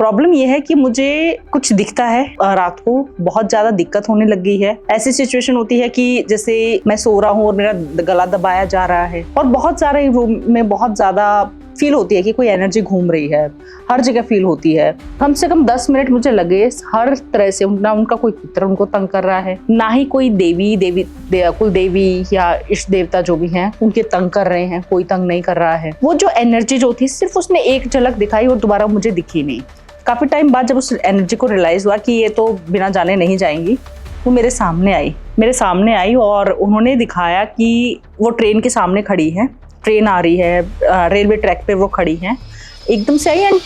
Problem ये है कि मुझे कुछ दिखता है रात को बहुत ज्यादा दिक्कत होने लग गई है। ऐसी सिचुएशन होती है कि जैसे मैं सो रहा हूँ और मेरा गला दबाया जा रहा है और बहुत सारे रूम में बहुत ज्यादा फील होती है कि कोई एनर्जी घूम रही है, हर जगह फील होती है। कम से कम 10 मिनट मुझे लगे हर तरह से। ना उनका कोई पुत्र उनको तंग कर रहा है, ना ही कोई कुल देवी या इष्ट देवता जो भी हैं उनके तंग कर रहे हैं, कोई तंग नहीं कर रहा है। वो जो एनर्जी जो थी सिर्फ उसने एक झलक दिखाई और दोबारा मुझे दिखी नहीं। काफी टाइम बाद जब उस एनर्जी को रियलाइज हुआ कि ये तो बिना जाने नहीं जाएंगी, वो मेरे सामने आई और उन्होंने दिखाया कि वो ट्रेन के सामने खड़ी है। ट्रेन आ रही है, रेलवे ट्रैक पे वो खड़ी हैं, एकदम से आई एंड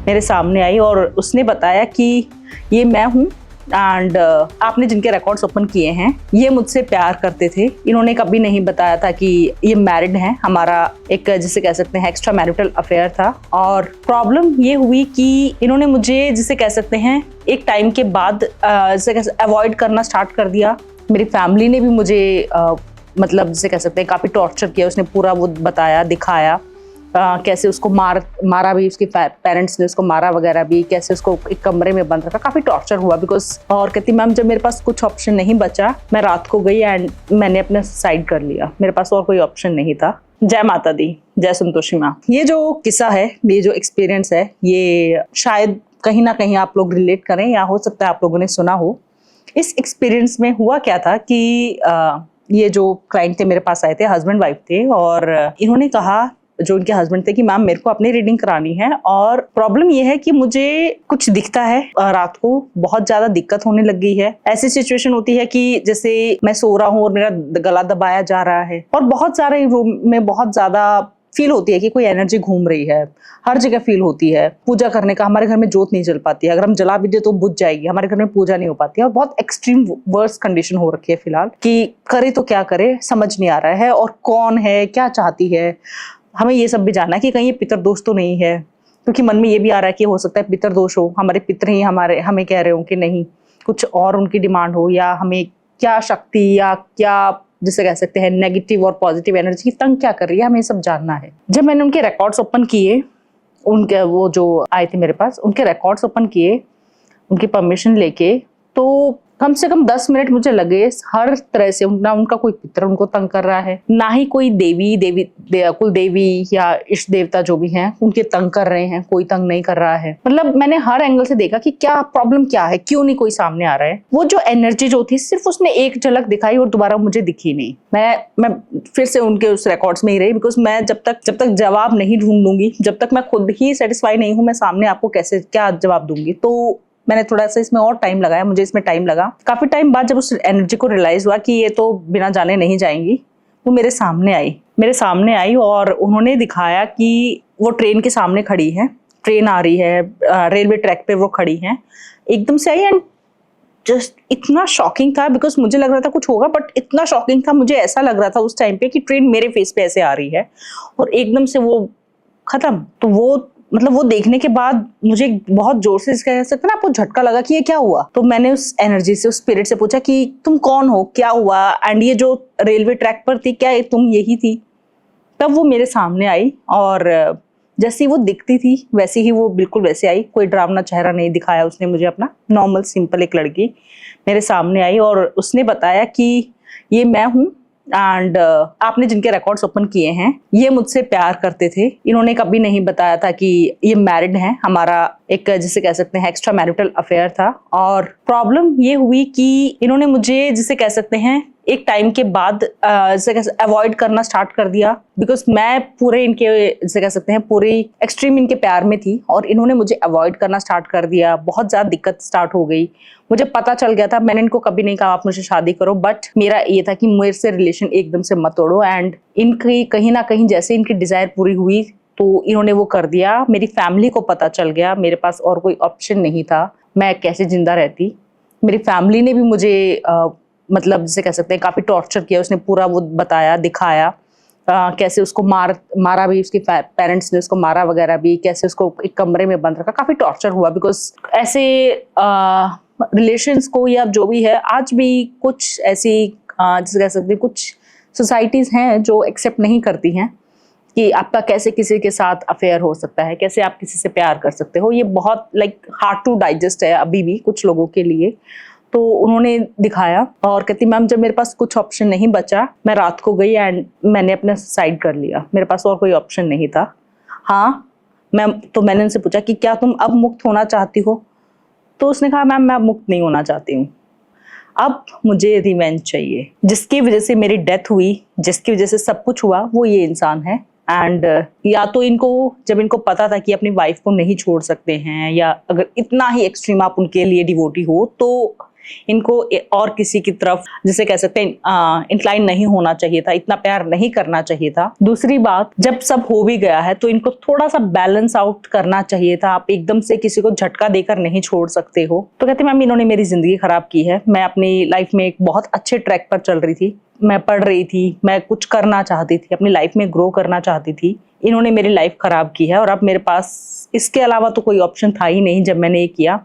मेरे सामने आई और उसने बताया कि ये मैं हूँ एंड आपने जिनके रिकॉर्ड्स ओपन किए हैं ये मुझसे प्यार करते थे। इन्होंने कभी नहीं बताया था कि ये मैरिड हैं। हमारा एक जिसे कह सकते हैं एक्स्ट्रा मैरिटल अफेयर था। और प्रॉब्लम ये हुई कि इन्होंने मुझे जिसे कह सकते हैं एक टाइम के बाद अवॉइड करना स्टार्ट कर दिया। मेरी फैमिली ने भी मुझे मतलब जिसे कह सकते हैं काफ़ी टॉर्चर किया। उसने पूरा वो बताया, दिखाया कैसे उसको मारा भी, उसके पेरेंट्स ने उसको मारा वगैरह भी, कैसे उसको एक कमरे में बंद रखा, काफ़ी टॉर्चर हुआ बिकॉज। और कहती मैम जब मेरे पास कुछ ऑप्शन नहीं बचा, मैं रात को गई एंड मैंने अपने साइड कर लिया, मेरे पास और कोई ऑप्शन नहीं था। जय माता दी, जय संतोषी माँ। ये जो किस्सा है, ये जो एक्सपीरियंस है, ये शायद कहीं ना कहीं आप लोग रिलेट करें या हो सकता है आप लोगों ने सुना हो। इस एक्सपीरियंस में हुआ क्या था कि ये जो क्लाइंट थे मेरे पास आए थे, हस्बैंड वाइफ थे, और इन्होंने कहा, जो उनके हस्बैंड थे, कि मैम मेरे को अपनी रीडिंग करानी है और प्रॉब्लम ये है कि मुझे कुछ दिखता है रात को बहुत ज्यादा दिक्कत होने लग गई है। ऐसी सिचुएशन होती है कि जैसे मैं सो रहा हूँ और मेरा गला दबाया जा रहा है और बहुत सारे रूम में बहुत ज्यादा फील होती है कि कोई एनर्जी घूम रही है, हर जगह फील होती है। पूजा करने का, हमारे घर में जोत नहीं जल पाती है, अगर हम जला भी दे तो बुझ जाएगी, हमारे घर में पूजा नहीं हो पाती है। और बहुत एक्सट्रीम वर्स कंडीशन हो रखी है फिलहाल कि करे तो क्या करे, समझ नहीं आ रहा है। और कौन है, क्या चाहती है, हमें ये सब भी जानना है कि कहीं ये पितृदोष तो नहीं है, क्योंकि मन में ये भी आ रहा है कि हो सकता है पितृदोष हो, हमारे पितृ ही हमें कह रहे हो कि नहीं, कुछ और उनकी डिमांड हो, या हमें क्या शक्ति या क्या जिसे कह सकते हैं नेगेटिव और पॉजिटिव एनर्जी तंग क्या कर रही है, हमें ये सब जानना है। जब मैंने उनके रिकॉर्ड्स ओपन किए, उनके वो जो आए थे मेरे पास, उनके रिकॉर्ड्स ओपन किए उनकी परमिशन लेके, तो कम से कम 10 मिनट मुझे लगे हर तरह से। ना उनका कोई पुत्र उनको तंग कर रहा है, ना ही कोई कुल देवी या इष्ट देवता जो भी हैं उनके तंग कर रहे हैं, कोई तंग नहीं कर रहा है। मतलब मैंने हर एंगल से देखा कि क्या प्रॉब्लम क्या है, क्यों नहीं कोई सामने आ रहा है। वो जो एनर्जी जो थी सिर्फ उसने एक झलक दिखाई और दोबारा मुझे दिखी नहीं। मैं फिर से उनके उस रिकॉर्ड्स में ही रही, बिकॉज मैं जब तक जवाब नहीं ढूंढ लूंगी, जब तक मैं खुद ही सेटिस्फाई नहीं हूँ, मैं सामने आपको कैसे क्या जवाब दूंगी। तो मैंने थोड़ा सा इसमें और टाइम लगाया, मुझे इसमें टाइम लगा। काफी टाइम बाद जब उस एनर्जी को रियलाइज हुआ कि ये तो बिना जाने नहीं जाएंगी, वो मेरे सामने आई और उन्होंने दिखाया कि वो ट्रेन के सामने खड़ी है। ट्रेन आ रही है, रेलवे ट्रैक पे वो खड़ी हैं, एकदम से आई एंड जस्ट इतना शॉकिंग था, बिकॉज मुझे लग रहा था कुछ होगा, बट इतना शॉकिंग था, मुझे ऐसा लग रहा था उस टाइम पे कि ट्रेन मेरे फेस पे ऐसे आ रही है और एकदम से वो खत्म। तो वो मतलब वो देखने के बाद मुझे बहुत जोर से कह सकते ना आपको झटका लगा कि ये क्या हुआ। तो मैंने उस एनर्जी से, उस स्पिरिट से पूछा कि तुम कौन हो, क्या हुआ, एंड ये जो रेलवे ट्रैक पर थी, क्या तुम यही थी? तब वो मेरे सामने आई और जैसी वो दिखती थी वैसी ही वो बिल्कुल वैसे आई। कोई डरावना चेहरा नहीं दिखाया उसने मुझे अपना, नॉर्मल सिंपल एक लड़की मेरे सामने आई और उसने बताया कि ये मैं हूँ एंड आपने जिनके रिकॉर्ड्स ओपन किए हैं ये मुझसे प्यार करते थे। इन्होंने कभी नहीं बताया था कि ये मैरिड हैं। हमारा एक जिसे कह सकते हैं एक्स्ट्रा मैरिटल अफेयर था। और प्रॉब्लम ये हुई कि इन्होंने मुझे जिसे कह सकते हैं एक टाइम के बाद अवॉइड करना स्टार्ट कर दिया, बिकॉज मैं पूरे इनके जिसे कह सकते हैं पूरी एक्सट्रीम इनके प्यार में थी और इन्होंने मुझे अवॉइड करना स्टार्ट कर दिया। बहुत ज्यादा दिक्कत स्टार्ट हो गई, मुझे पता चल गया था। मैंने इनको कभी नहीं कहा आप मुझे शादी करो, बट मेरा ये था कि मेरे से रिलेशन एकदम से मत तोड़ो। एंड इनकी कहीं ना कहीं जैसे इनकी डिजायर पूरी हुई तो इन्होंने वो कर दिया। मेरी फैमिली को पता चल गया, मेरे पास और कोई ऑप्शन नहीं था, मैं कैसे जिंदा रहती। मेरी फैमिली ने भी मुझे मतलब जिसे कह सकते हैं काफी टॉर्चर किया। उसने पूरा वो बताया, दिखाया कैसे उसको मारा भी, उसके पेरेंट्स ने उसको मारा वगैरह भी, कैसे उसको एक कमरे में बंद रखा। काफी टॉर्चर हुआ, बिकॉज ऐसे रिलेशंस को या जो भी है, आज भी कुछ ऐसी जिसे कह सकते हैं कुछ सोसाइटीज हैं जो एक्सेप्ट नहीं करती हैं कि आपका कैसे किसी के साथ अफेयर हो सकता है, कैसे आप किसी से प्यार कर सकते हो। ये बहुत हार्ड टू डाइजेस्ट है अभी भी कुछ लोगों के लिए। तो उन्होंने दिखाया और कहती मैम जब मेरे पास कुछ ऑप्शन नहीं बचा, मैं रात को गई एंड मैंने अपना सुसाइड कर लिया, मेरे पास और कोई ऑप्शन नहीं था। हाँ मैंने उनसे पूछा कि क्या तुम अब मुक्त होना चाहती हो? तो उसने कहा मैम मैं अब मुक्त नहीं होना चाहती हूँ, अब मुझे रिवेंज चाहिए। जिसकी वजह से मेरी डेथ हुई, जिसकी वजह से सब कुछ हुआ, वो ये इंसान है। एंड या तो जब इनको पता था कि अपनी वाइफ को नहीं छोड़ सकते हैं, या अगर इतना ही एक्सट्रीम आप उनके लिए डिवोटी हो, तो इनको और किसी की तरफ जिसे कह सकते हैं इंक्लाइन नहीं होना चाहिए था, इतना प्यार नहीं करना चाहिए था। दूसरी बात, जब सब हो भी गया है तो इनको थोड़ा सा बैलेंस आउट करना चाहिए था। आप एकदम से किसी को झटका देकर नहीं छोड़ सकते हो। तो कहते मैम इन्होंने मेरी जिंदगी खराब की है। मैं अपनी लाइफ में एक बहुत अच्छे ट्रैक पर चल रही थी, मैं पढ़ रही थी, मैं कुछ करना चाहती थी, अपनी लाइफ में ग्रो करना चाहती थी। इन्होंने मेरी लाइफ खराब की है और अब मेरे पास इसके अलावा तो कोई ऑप्शन था ही नहीं जब मैंने ये किया।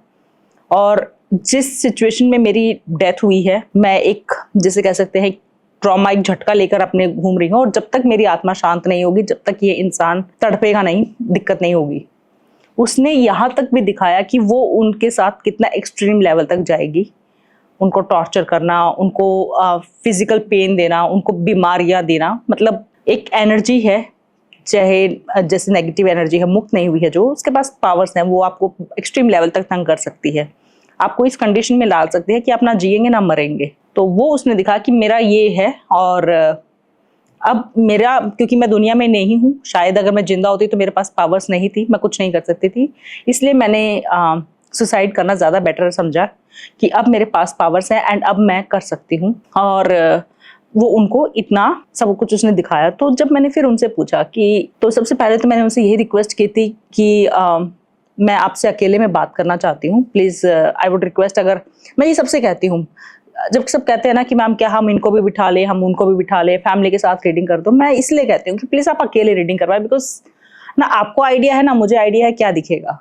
और जिस सिचुएशन में मेरी डेथ हुई है, मैं एक जिसे कह सकते हैं ट्रॉमा, एक झटका लेकर अपने घूम रही हूँ। और जब तक मेरी आत्मा शांत नहीं होगी, जब तक ये इंसान तड़पेगा नहीं, दिक्कत नहीं होगी। उसने यहाँ तक भी दिखाया कि वो उनके साथ कितना एक्सट्रीम लेवल तक जाएगी, उनको टॉर्चर करना, उनको फिजिकल पेन देना, उनको बीमारियां देना। मतलब एक एनर्जी है, चाहे जैसे नेगेटिव एनर्जी है, मुक्त नहीं हुई है, जो उसके पास पावर्स हैं, वो आपको एक्सट्रीम लेवल तक तंग कर सकती है, आपको इस कंडीशन में डाल सकती है कि आप ना जिएंगे ना मरेंगे। तो वो उसने दिखा कि मेरा ये है। और अब मेरा, क्योंकि मैं दुनिया में नहीं हूँ, शायद अगर मैं जिंदा होती तो मेरे पास पावर्स नहीं थी, मैं कुछ नहीं कर सकती थी, इसलिए मैंने सुसाइड करना ज़्यादा बेटर समझा कि अब मेरे पास पावर्स हैं एंड अब मैं कर सकती हूँ। और वो उनको इतना सब कुछ उसने दिखाया। तो जब मैंने फिर उनसे पूछा कि, तो सबसे पहले तो मैंने उनसे यही रिक्वेस्ट की थी कि मैं आपसे अकेले में बात करना चाहती हूँ, प्लीज़ आई वुड रिक्वेस्ट। अगर मैं ये सबसे कहती हूँ, जब सब कहते हैं ना कि मैम क्या हम इनको भी बिठा ले, हम उनको भी बिठा ले, फैमिली के साथ रीडिंग कर दो, मैं इसलिए कहती हूँ कि प्लीज़ आप अकेले रीडिंग करवाएं, बिकॉज ना आपको आइडिया है ना मुझे आइडिया है क्या दिखेगा।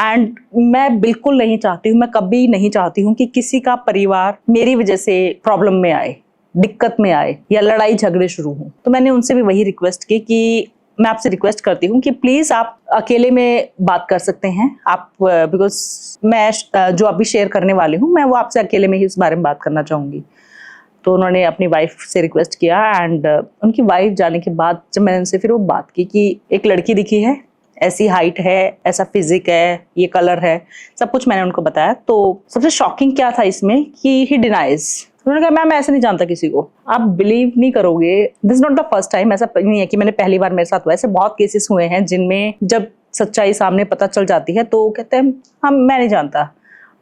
एंड मैं बिल्कुल नहीं चाहती हूँ, मैं कभी नहीं चाहती हूँ कि किसी का परिवार मेरी वजह से प्रॉब्लम में आए, दिक्कत में आए, या लड़ाई झगड़े शुरू हों। तो मैंने उनसे भी वही रिक्वेस्ट की कि मैं आपसे रिक्वेस्ट करती हूँ कि प्लीज आप अकेले में बात कर सकते हैं आप, बिकॉज मैं जो अभी शेयर करने वाली हूँ, मैं वो आपसे अकेले में ही इस बारे में बात करना चाहूँगी। तो उन्होंने अपनी वाइफ से रिक्वेस्ट किया एंड उनकी वाइफ जाने के बाद जब मैंने उनसे फिर वो बात की कि एक लड़की दिखी है, ऐसी हाइट है, ऐसा फिजिक है, ये कलर है, सब कुछ मैंने उनको बताया। तो सबसे शॉकिंग क्या था इसमें कि ही डिनाइज। उन्होंने कहा मैम मैं ऐसे नहीं जानता किसी को। आप बिलीव नहीं करोगे, this not the first time, ऐसा नहीं है कि मैंने पहली बार मेरे साथ हुआ, ऐसे बहुत केसेस हुए हैं जिनमें जब सच्चाई सामने पता चल जाती है तो कहते हैं हम मैं नहीं जानता।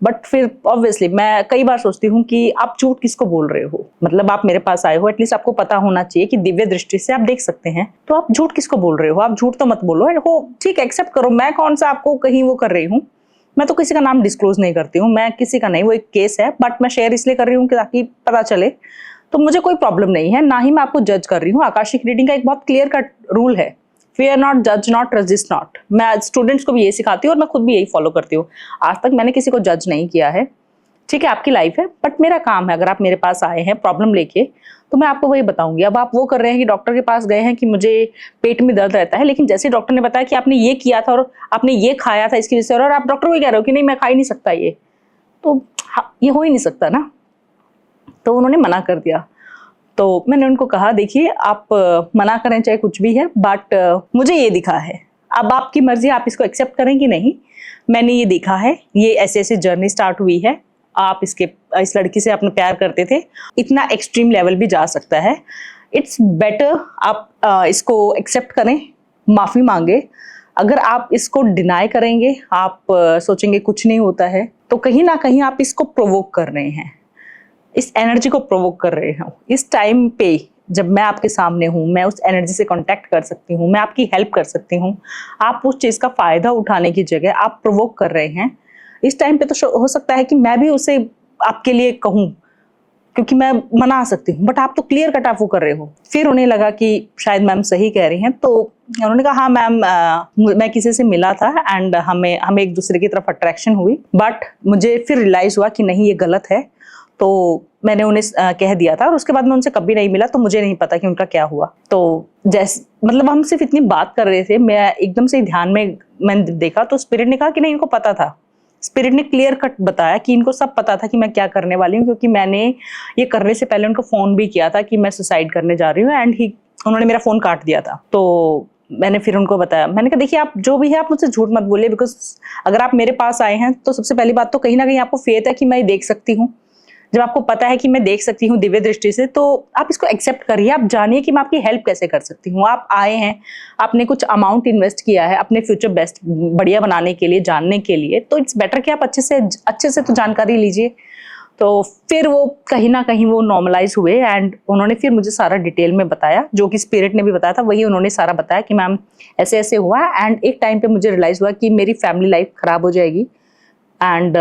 बट फिर ऑब्वियसली मैं कई बार सोचती हूँ कि आप झूठ किसको बोल रहे हो, मतलब आप मेरे पास आए हो, एटलीस्ट आपको पता होना चाहिए कि दिव्य दृष्टि से आप देख सकते हैं, तो आप झूठ किसको बोल रहे हो? आप झूठ तो मत बोलो, हो ठीक है एक्सेप्ट करो, मैं कौन सा आपको कहीं वो कर रही हूँ, मैं तो किसी का नाम डिस्क्लोज नहीं करती हूँ, मैं किसी का नहीं, वो एक केस है, बट मैं शेयर इसलिए कर रही हूँ कि ताकि पता चले। तो मुझे कोई प्रॉब्लम नहीं है, ना ही मैं आपको जज कर रही हूँ। आकाशिक रीडिंग का एक बहुत क्लियर कट रूल है, fear not, judge not, resist not। मैं स्टूडेंट्स को भी यही सिखाती हूँ और मैं खुद भी यही फॉलो करती हूँ। आज तक मैंने किसी को जज नहीं किया है, ठीक है आपकी लाइफ है, बट मेरा काम है, अगर आप मेरे पास आए हैं प्रॉब्लम लेके तो मैं आपको वही बताऊंगी। अब आप वो कर रहे हैं कि डॉक्टर के पास गए हैं कि मुझे पेट में दर्द रहता है, लेकिन जैसे डॉक्टर ने बताया कि आपने ये किया था और आपने ये खाया था इसकी वजह से, और आप डॉक्टर को कह रहे हो कि नहीं मैं खा ही नहीं सकता ये, तो ये हो ही नहीं सकता ना। तो उन्होंने मना कर दिया। तो मैंने उनको कहा देखिए आप मना करें चाहे कुछ भी है, बट मुझे ये दिखा है, अब आपकी मर्जी, आप इसको एक्सेप्ट करें कि नहीं। मैंने ये देखा है, ये ऐसे ऐसे जर्नी स्टार्ट हुई है, आप इस लड़की से अपना प्यार करते थे, इतना एक्सट्रीम लेवल भी जा सकता है। इट्स बेटर आप इसको एक्सेप्ट करें, माफ़ी मांगे। अगर आप इसको डिनाई करेंगे, आप सोचेंगे कुछ नहीं होता है, तो कहीं ना कहीं आप इसको प्रोवोक कर रहे हैं, इस एनर्जी को प्रोवोक कर रहे हो। इस टाइम पे जब मैं आपके सामने हूँ, मैं उस एनर्जी से कांटेक्ट कर सकती हूँ, मैं आपकी हेल्प कर सकती हूँ, आप उस चीज़ का फ़ायदा उठाने की जगह आप प्रोवोक कर रहे हैं। इस टाइम पे तो हो सकता है कि मैं भी उसे आपके लिए कहूँ, क्योंकि मैं मना सकती हूँ, बट आप तो क्लियर कट आप वो कर रहे हो। फिर उन्हें लगा कि शायद मैम सही कह रही हैं, तो उन्होंने कहा हाँ मैम मैं किसी से मिला था एंड हमें एक दूसरे की तरफ अट्रैक्शन हुई, बट मुझे फिर रियलाइज़ हुआ कि नहीं ये गलत है, तो मैंने उन्हें कह दिया था और उसके बाद मैं उनसे कभी नहीं मिला, तो मुझे नहीं पता कि उनका क्या हुआ। तो जैसे मतलब हम सिर्फ इतनी बात कर रहे थे, मैं एकदम से ध्यान में मैंने देखा तो स्पिरिट ने कहा कि नहीं, इनको पता था। स्पिरिट ने क्लियर कट बताया कि इनको सब पता था कि मैं क्या करने वाली हूँ, क्योंकि मैंने ये करने से पहले उनको फोन भी किया था कि मैं सुसाइड करने जा रही हूँ, एंड उन्होंने मेरा फोन काट दिया था। तो मैंने फिर उनको बताया, मैंने कहा देखिए आप जो भी है आप मुझसे झूठ मत बोलिए, बिकॉज अगर आप मेरे पास आए हैं तो सबसे पहली बात तो कहीं ना कहीं आपको फेथ है कि मैं देख सकती हूँ। जब आपको पता है कि मैं देख सकती हूँ दिव्य दृष्टि से, तो आप इसको एक्सेप्ट करिए, आप जानिए कि मैं आपकी हेल्प कैसे कर सकती हूँ। आप आए हैं, आपने कुछ अमाउंट इन्वेस्ट किया है अपने फ्यूचर बेस्ट बढ़िया बनाने के लिए, जानने के लिए, तो इट्स बेटर कि आप अच्छे से तो जानकारी लीजिए। तो फिर वो कहीं ना कहीं वो नॉर्मलाइज हुए एंड उन्होंने फिर मुझे सारा डिटेल में बताया, जो कि स्पिरिट ने भी बताया था वही उन्होंने सारा बताया कि मैम ऐसे ऐसे हुआ है। एंड एक टाइम पे मुझे रियलाइज हुआ कि मेरी फैमिली लाइफ खराब हो जाएगी एंड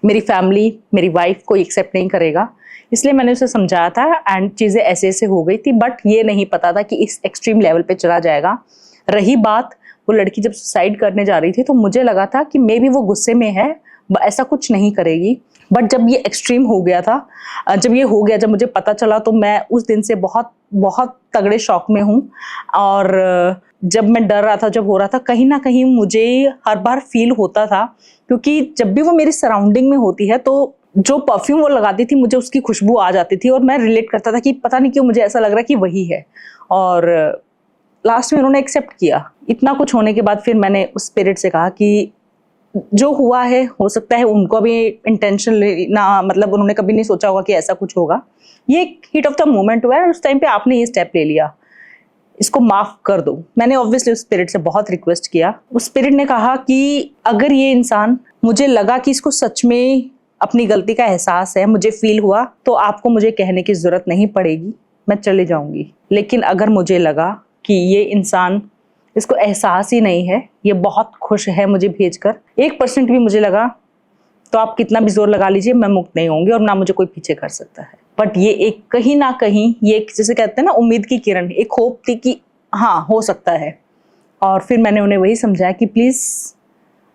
मेरी फैमिली, मेरी वाइफ को एक्सेप्ट नहीं करेगा, इसलिए मैंने उसे समझाया था एंड चीज़ें ऐसे ऐसे हो गई थी। बट ये नहीं पता था कि इस एक्सट्रीम लेवल पे चला जाएगा। रही बात, वो लड़की जब सुसाइड करने जा रही थी तो मुझे लगा था कि मे बी वो गुस्से में है, ऐसा कुछ नहीं करेगी। बट जब ये एक्सट्रीम हो गया था, जब ये हो गया, जब मुझे पता चला, तो मैं उस दिन से बहुत बहुत तगड़े शॉक में हूँ। और जब मैं डर रहा था, जब हो रहा था, कहीं ना कहीं मुझे हर बार फील होता था, क्योंकि जब भी वो मेरी सराउंडिंग में होती है तो जो परफ्यूम वो लगाती थी मुझे उसकी खुशबू आ जाती थी और मैं रिलेट करता था कि पता नहीं क्यों मुझे ऐसा लग रहा है कि वही है। और लास्ट में उन्होंने एक्सेप्ट किया। इतना कुछ होने के बाद फिर मैंने उस स्पिरिट से कहा कि जो हुआ है, हो सकता है उनको भी इंटेंशन ना, मतलब उन्होंने कभी नहीं सोचा होगा कि ऐसा कुछ होगा, ये एक हीट ऑफ द मोमेंट हुआ है, उस टाइम पे आपने ये स्टेप ले लिया, इसको माफ कर दो। मैंने ऑब्वियसली उस स्पिरिट से बहुत रिक्वेस्ट किया। उस स्पिरिट ने कहा कि अगर ये इंसान, मुझे लगा कि इसको सच में अपनी गलती का एहसास है, मुझे फील हुआ, तो आपको मुझे कहने की जरूरत नहीं पड़ेगी, मैं चली जाऊंगी। लेकिन अगर मुझे लगा कि ये इंसान, इसको एहसास ही नहीं है, ये बहुत खुश है मुझे भेजकर, 1% भी मुझे लगा, तो आप कितना भी जोर लगा लीजिए, मैं मुक्त नहीं होंगी और ना मुझे कोई पीछे कर सकता है। बट ये एक कहीं ना कहीं, ये एक जैसे कहते हैं ना उम्मीद की किरण, एक होप थी कि हाँ हो सकता है। और फिर मैंने उन्हें वही समझाया कि please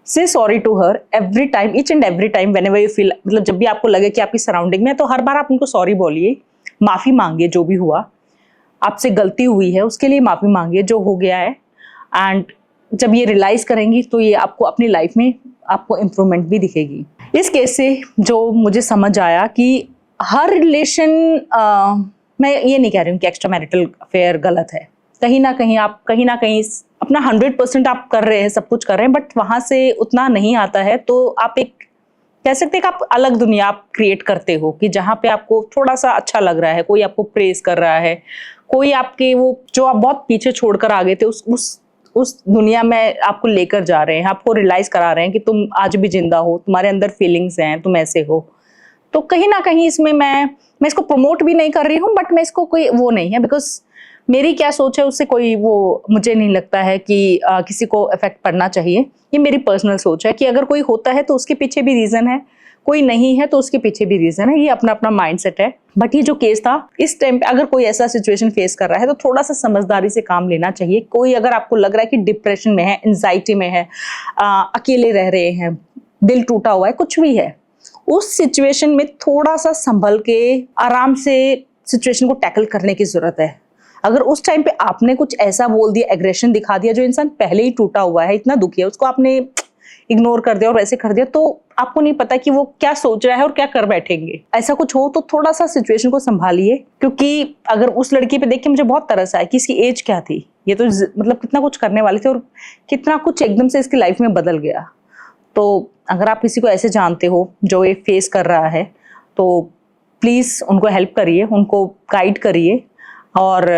say sorry to her every time, each and every time whenever you feel, मतलब जब भी आपको लगे कि आपकी सराउंडिंग में, तो हर बार आप उनको सॉरी बोलिए, माफी मांगिए, जो भी हुआ आपसे गलती हुई है उसके लिए माफी मांगिए, जो हो गया है। एंड जब ये रियलाइज करेंगी तो ये आपको अपनी लाइफ में आपको इम्प्रूवमेंट भी दिखेगी। इस केस से जो मुझे समझ आया कि हर रिलेशन, मैं ये नहीं कह रही हूँ कि एक्स्ट्रा मैरिटल अफेयर गलत है, कहीं ना कहीं आप अपना 100% आप कर रहे हैं, सब कुछ कर रहे हैं, बट वहां से उतना नहीं आता है, तो आप एक कह सकते हैं कि आप अलग दुनिया आप क्रिएट करते हो कि जहाँ पे आपको थोड़ा सा अच्छा लग रहा है, कोई आपको प्रेज कर रहा है, कोई आपके वो जो आप बहुत पीछे छोड़कर आ गए थे उस दुनिया में आपको लेकर जा रहे हैं, आपको रियलाइज करा रहे हैं कि तुम आज भी जिंदा हो, तुम्हारे अंदर फीलिंग्स हैं, तुम ऐसे हो। तो कहीं ना कहीं इसमें मैं इसको प्रमोट भी नहीं कर रही हूँ, बट मैं इसको कोई वो नहीं है, बिकॉज मेरी क्या सोच है उससे कोई वो मुझे नहीं लगता है कि किसी को इफेक्ट पड़ना चाहिए। ये मेरी पर्सनल सोच है कि अगर कोई होता है तो उसके पीछे भी रीजन है, कोई नहीं है तो उसके पीछे भी रीजन है, ये अपना अपना माइंडसेट है। बट ये जो केस था, इस टाइम पे अगर कोई ऐसा सिचुएशन फेस कर रहा है तो थोड़ा सा समझदारी से काम लेना चाहिए। कोई अगर आपको लग रहा है कि डिप्रेशन में है, एंजाइटी में है, अकेले रह रहे हैं, दिल टूटा हुआ है, कुछ भी है, उस सिचुएशन में थोड़ा सा संभल के आराम से सिचुएशन को टैकल करने की जरूरत है। अगर उस टाइम पे आपने कुछ ऐसा बोल दिया, एग्रेशन दिखा दिया, जो इंसान पहले ही टूटा हुआ है, इतना दुखी है, उसको आपने इग्नोर कर दिया और वैसे कर दिया, तो आपको नहीं पता कि वो क्या सोच रहा है और क्या कर बैठेंगे। ऐसा कुछ हो तो थोड़ा सा सिचुएशन को संभालिए, क्योंकि अगर उस लड़की पे देख के मुझे बहुत तरस आया कि इसकी एज क्या थी, ये तो मतलब कितना कुछ करने वाली थी और कितना कुछ एकदम से इसकी लाइफ में बदल गया। तो अगर आप किसी को ऐसे जानते हो जो ये फेस कर रहा है, तो प्लीज उनको हेल्प करिए, उनको गाइड करिए और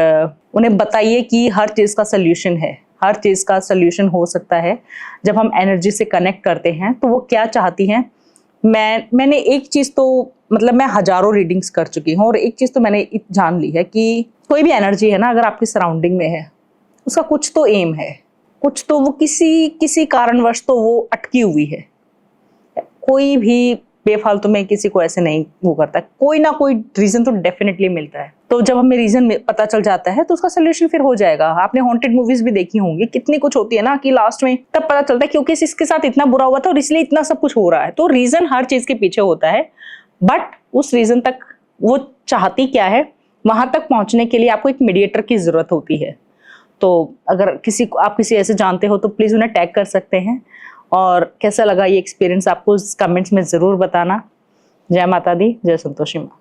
उन्हें बताइए कि हर चीज का सोल्यूशन है, हर चीज का सोल्यूशन हो सकता है जब हम एनर्जी से कनेक्ट करते हैं। तो वो क्या चाहती हैं, मैंने एक चीज तो मतलब मैं हजारों रीडिंग्स कर चुकी हूँ और एक चीज तो मैंने जान ली है कि कोई भी एनर्जी है ना, अगर आपकी सराउंडिंग में है, उसका कुछ तो एम है, कुछ तो वो किसी कारणवश तो वो अटकी हुई है। कोई भी बेफालतू में किसी को ऐसे नहीं वो करता, कोई ना कोई रीजन तो डेफिनेटली मिलता है। तो जब हमें रीजन पता चल जाता है तो उसका सोल्यूशन फिर हो जाएगा। आपने हॉन्टेड मूवीज भी देखी होंगी, कितनी कुछ होती है ना कि लास्ट में तब पता चलता है क्योंकि इसके साथ इतना बुरा हुआ था और इसलिए इतना सब कुछ हो रहा है। तो रीजन हर चीज के पीछे होता है, बट उस रीजन तक वो चाहती क्या है, वहां तक पहुंचने के लिए आपको एक मीडिएटर की जरूरत होती है। तो अगर आप किसी ऐसे जानते हो तो प्लीज उन्हें टैग कर सकते हैं। और कैसा लगा ये एक्सपीरियंस आपको कमेंट्स में जरूर बताना। जय माता दी, जय संतोषी माँ।